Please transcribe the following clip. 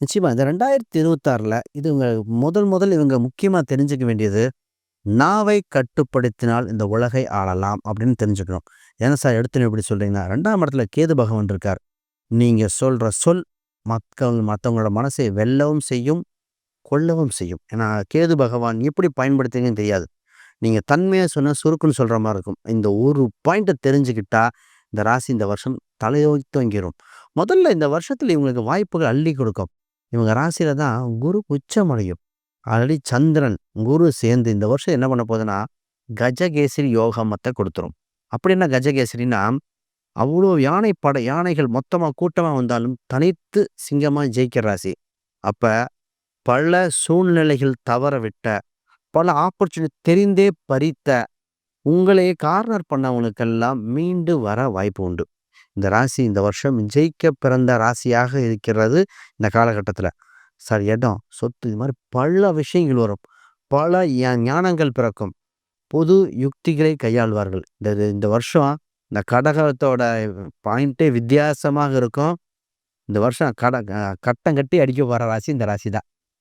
நிச்சயமா. இந்த 2026ல இது இவங்க முதல் இவங்க முக்கியமா தெரிஞ்சுக்க வேண்டியது, "நாவை கட்டுப்படுத்தினால் இந்த உலகை ஆளலாம்" அப்படின்னு தெரிஞ்சுக்கணும். ஏன்னா சார் எடுத்தோனே இப்படி சொல்றீங்கன்னா, 2ஆம் இடத்துல கேது பகவான் இருக்கார். நீங்க சொல்ற சொல் மத்தவங்களோட மனசை வெல்லவும் செய்யும், கொல்லவும் செய்யும். ஏன்னா கேது பகவான் எப்படி பயன்படுத்துவீங்கன்னு தெரியாது. நீங்க தன்மையா சொன்னா சுருக்குன்னு சொல்ற மாரி இருக்கும். இந்த ஒரு பாயிண்ட்ட தெரிஞ்சுக்கிட்டா, இந்த ராசி இந்த வருஷம் தலைத்தூக்கிரும். முதல்ல இந்த வருஷத்துல இவங்களுக்கு வாய்ப்புகள் அள்ளி கொடுக்கும். இவங்க ராசியில தான் குரு உச்சமடையும். ஆல்ரெடி சந்திரன், குரு சேர்ந்து இந்த வருஷம் என்ன பண்ண போதுன்னா, கஜகேசரி யோகமத்த குடுத்துரும். அப்படின்னா கஜகேசரின்னா, அவ்ளோ யானைகள் மொத்தமா கூட்டமா வந்தாலும் தனித்து சிங்கமா ஜெயிக்கிற ராசி. அப்ப பல சூழ்நிலைகள் தவற விட்ட, பல ஆப்பர்ச்சுனிட்டி தெரிந்தே பறித்த, உங்களையே கார்னர் பண்ணவங்களுக்கெல்லாம் மீண்டு வர வாய்ப்பு உண்டு. இந்த ராசி இந்த வருஷம் ஜெயிக்க பிறந்த ராசியாக இருக்கிறது இந்த காலகட்டத்தில. சார் இடம், சொத்து இது மாரி பல விஷயங்கள் வரும். பல ஞானங்கள் பிறக்கும். பொது யுக்திகளை கையாள்வார்கள். இந்த இந்த வருஷம் இந்த கடகத்தோட பாயிண்ட்டே வித்தியாசமாக இருக்கும். இந்த வருஷம் கட்டம் கட்டி அடிக்க போற ராசி இந்த ராசி தான்.